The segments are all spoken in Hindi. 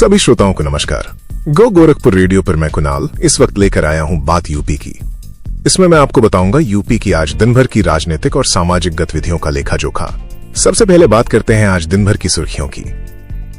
सभी श्रोताओं को नमस्कार। गो गोरखपुर रेडियो पर मैं कुणाल इस वक्त लेकर आया हूं बात यूपी की। इसमें मैं आपको बताऊंगा यूपी की आज दिन भर की राजनीतिक और सामाजिक गतिविधियों का लेखा जोखा। सबसे पहले बात करते हैं आज दिन भर की सुर्खियों की।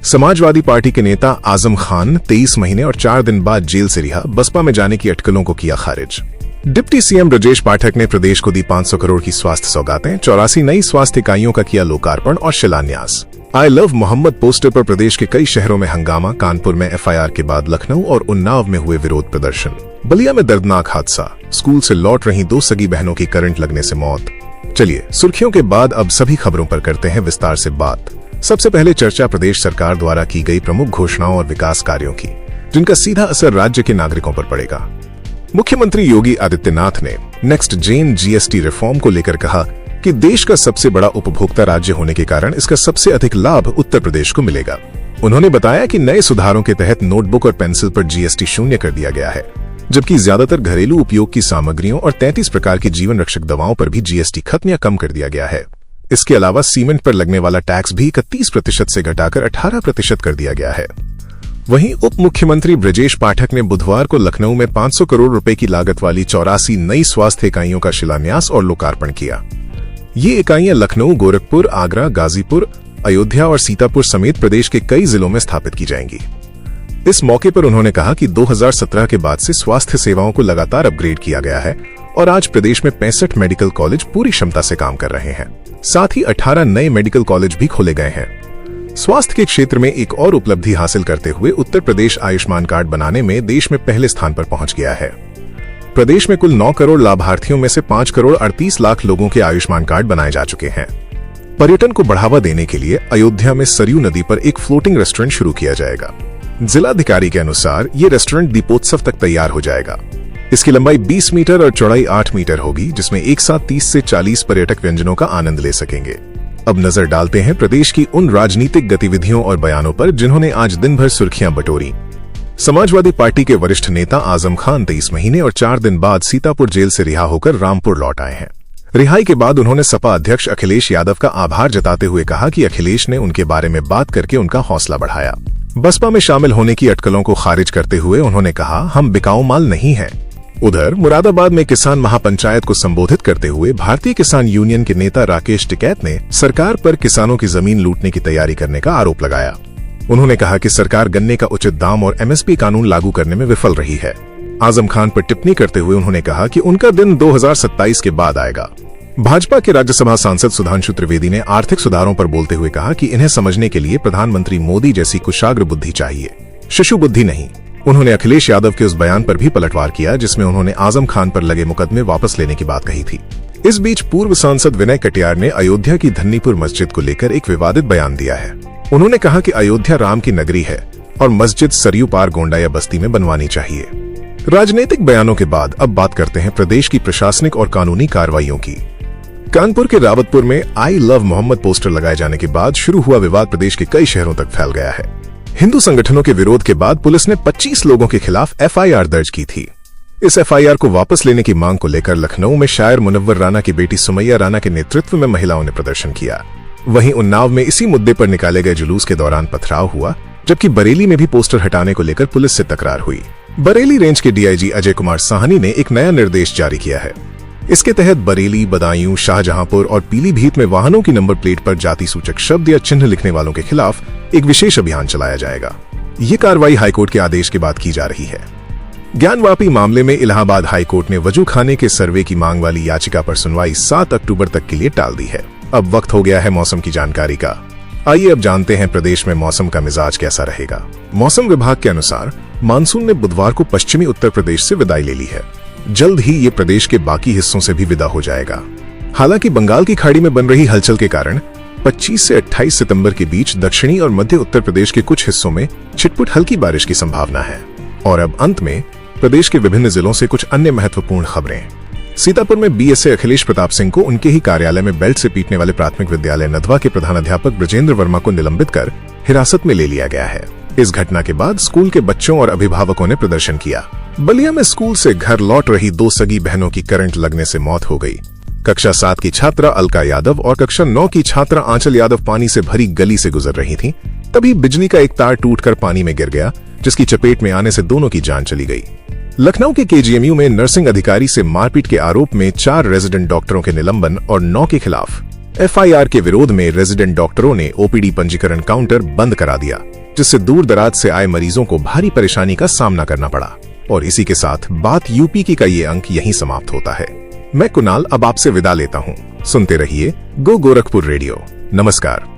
समाजवादी पार्टी के नेता आजम खान 23 महीने और 4 दिन बाद जेल से रिहा, बसपा में जाने की अटकलों को किया खारिज। डिप्टी सीएम ब्रजेश पाठक ने प्रदेश को दी 500 करोड़ की स्वास्थ्य सौगातें, 84 नई स्वास्थ्य इकाइयों का किया लोकार्पण और शिलान्यास। आई लव मोहम्मद पोस्टर पर प्रदेश के कई शहरों में हंगामा, कानपुर में एफआईआर के बाद लखनऊ और उन्नाव में हुए विरोध प्रदर्शन। बलिया में दर्दनाक हादसा, स्कूल से लौट रही 2 सगी बहनों की करंट लगने से मौत। चलिए सुर्खियों के बाद अब सभी खबरों पर करते हैं विस्तार से बात। सबसे पहले चर्चा प्रदेश सरकार द्वारा की गई प्रमुख घोषणाओं और विकास कार्यों की, जिनका सीधा असर राज्य के नागरिकों पर पड़ेगा। मुख्यमंत्री योगी आदित्यनाथ ने नेक्स्ट जेन जीएसटी रिफॉर्म को लेकर कहा कि देश का सबसे बड़ा उपभोक्ता राज्य होने के कारण इसका सबसे अधिक लाभ उत्तर प्रदेश को मिलेगा। उन्होंने बताया कि नए सुधारों के तहत नोटबुक और पेंसिल पर जीएसटी शून्य कर दिया गया है, जबकि ज्यादातर घरेलू उपयोग की सामग्रियों और 33 प्रकार की जीवन रक्षक दवाओं पर भी जीएसटी खत्म या कम कर दिया गया है। इसके अलावा सीमेंट पर लगने वाला टैक्स भी 31% से घटाकर 18% कर दिया गया है। वहीं उप मुख्यमंत्री ब्रजेश पाठक ने बुधवार को लखनऊ में 500 करोड़ रुपए की लागत वाली 84 नई स्वास्थ्य इकाइयों का शिलान्यास और लोकार्पण किया। ये इकाइयां लखनऊ, गोरखपुर, आगरा, गाजीपुर, अयोध्या और सीतापुर समेत प्रदेश के कई जिलों में स्थापित की जाएंगी। इस मौके पर उन्होंने कहा कि 2017 के बाद से स्वास्थ्य सेवाओं को लगातार अपग्रेड किया गया है और आज प्रदेश में 65 मेडिकल कॉलेज पूरी क्षमता से काम कर रहे हैं। साथ ही 18 नए मेडिकल कॉलेज भी खोले गए हैं। स्वास्थ्य के क्षेत्र में एक और उपलब्धि हासिल करते हुए उत्तर प्रदेश आयुष्मान कार्ड बनाने में देश में पहले स्थान पर पहुंच गया है। प्रदेश में कुल 9 करोड़ लाभार्थियों में से 5 करोड़ 38 लाख लोगों के आयुष्मान कार्ड बनाए जा चुके हैं। पर्यटन को बढ़ावा देने के लिए अयोध्या में सरयू नदी पर एक फ्लोटिंग रेस्टोरेंट शुरू किया जाएगा। जिलाधिकारी के अनुसार ये रेस्टोरेंट दीपोत्सव तक तैयार हो जाएगा। इसकी लंबाई 20 मीटर और चौड़ाई 8 मीटर होगी, जिसमें एक साथ 30 से 40 पर्यटक व्यंजनों का आनंद ले सकेंगे। अब नजर डालते हैं प्रदेश की उन राजनीतिक गतिविधियों और बयानों पर जिन्होंने आज दिन भर सुर्खियां बटोरी। समाजवादी पार्टी के वरिष्ठ नेता आजम खान 23 महीने और 4 दिन बाद सीतापुर जेल से रिहा होकर रामपुर लौट आए हैं। रिहाई के बाद उन्होंने सपा अध्यक्ष अखिलेश यादव का आभार जताते हुए कहा कि अखिलेश ने उनके बारे में बात करके उनका हौसला बढ़ाया। बसपा में शामिल होने की अटकलों को खारिज करते हुए उन्होंने कहा, हम बिकाऊ माल नहीं हैं। उधर मुरादाबाद में किसान महापंचायत को संबोधित करते हुए भारतीय किसान यूनियन के नेता राकेश टिकैत ने सरकार पर किसानों की जमीन लूटने की तैयारी करने का आरोप लगाया। उन्होंने कहा कि सरकार गन्ने का उचित दाम और एमएसपी कानून लागू करने में विफल रही है। आजम खान पर टिप्पणी करते हुए उन्होंने कहा कि उनका दिन 2027 के बाद आएगा। भाजपा के राज्यसभा सांसद सुधांशु त्रिवेदी ने आर्थिक सुधारों पर बोलते हुए कहा कि इन्हें समझने के लिए प्रधानमंत्री मोदी जैसी कुशाग्र बुद्धि चाहिए, शिशु बुद्धि नहीं। उन्होंने अखिलेश यादव के उस बयान पर भी पलटवार किया जिसमें उन्होंने आजम खान पर लगे मुकदमे वापस लेने की बात कही थी। इस बीच पूर्व सांसद विनय कटियार ने अयोध्या की धन्नीपुर मस्जिद को लेकर एक विवादित बयान दिया है। उन्होंने कहा कि अयोध्या राम की नगरी है और मस्जिद सरयू पार गोंडा या बस्ती में बनवानी चाहिए। राजनीतिक बयानों के बाद अब बात करते हैं प्रदेश की प्रशासनिक और कानूनी कार्रवाइयों की। कानपुर के रावतपुर में आई लव मोहम्मद पोस्टर लगाए जाने के बाद शुरू हुआ विवाद प्रदेश के कई शहरों तक फैल गया है। हिंदू संगठनों के विरोध के बाद पुलिस ने 25 लोगों के खिलाफ एफआईआर दर्ज की थी। इस एफआईआर को वापस लेने की मांग को लेकर लखनऊ में शायर मुनव्वर राणा की बेटी सुमैया राणा के नेतृत्व में महिलाओं ने प्रदर्शन किया। वहीं उन्नाव में इसी मुद्दे पर निकाले गए जुलूस के दौरान पथराव हुआ, जबकि बरेली में भी पोस्टर हटाने को लेकर पुलिस से तकरार हुई। बरेली रेंज के डीआईजी अजय कुमार साहनी ने एक नया निर्देश जारी किया है। इसके तहत बरेली, बदायूं, शाहजहांपुर और पीलीभीत में वाहनों की नंबर प्लेट पर जाति सूचक शब्द या चिन्ह लिखने वालों के खिलाफ एक विशेष अभियान चलाया जाएगा। ये कार्रवाई हाईकोर्ट के आदेश के बाद की जा रही है। ज्ञानवापी मामले में इलाहाबाद हाईकोर्ट ने वजू खाने के सर्वे की मांग वाली याचिका पर सुनवाई 7 अक्टूबर तक के लिए टाल दी है। अब वक्त हो गया है मौसम की जानकारी का। आइए अब जानते हैं प्रदेश में मौसम का मिजाज कैसा रहेगा। मौसम विभाग के अनुसार मानसून ने बुधवार को पश्चिमी उत्तर प्रदेश से विदाई ले ली है। जल्द ही ये प्रदेश के बाकी हिस्सों से भी विदा हो जाएगा। हालांकि बंगाल की खाड़ी में बन रही हलचल के कारण 25 से 28 सितंबर के बीच दक्षिणी और मध्य उत्तर प्रदेश के कुछ हिस्सों में छिटपुट हल्की बारिश की संभावना है। और अब अंत में प्रदेश के विभिन्न जिलों से कुछ अन्य महत्वपूर्ण खबरें। सीतापुर में बीएसए अखिलेश प्रताप सिंह को उनके ही कार्यालय में बेल्ट से पीटने वाले प्राथमिक विद्यालय नदवा के प्रधानाध्यापक ब्रजेंद्र वर्मा को निलंबित कर हिरासत में ले लिया गया है। इस घटना के बाद स्कूल के बच्चों और अभिभावकों ने प्रदर्शन किया। बलिया में स्कूल से घर लौट रही 2 सगी बहनों की करंट लगने से मौत हो गई। कक्षा 7 की छात्रा अलका यादव और कक्षा 9 की छात्रा आंचल यादव पानी से भरी गली से गुजर रही थीं। तभी बिजली का एक तार टूटकर पानी में गिर गया, जिसकी चपेट में आने से दोनों की जान चली गई। लखनऊ के केजीएमयू में नर्सिंग अधिकारी से मारपीट के आरोप में 4 रेजिडेंट डॉक्टरों के निलंबन और 9 के खिलाफ एफआईआर के विरोध में रेजिडेंट डॉक्टरों ने ओपीडी पंजीकरण काउंटर बंद करा दिया, जिससे दूर दराज से आए मरीजों को भारी परेशानी का सामना करना पड़ा। और इसी के साथ बात यूपी की का ये अंक यहीं समाप्त होता है। मैं कुणाल अब आपसे विदा लेता हूँ। सुनते रहिए गो गोरखपुर रेडियो। नमस्कार।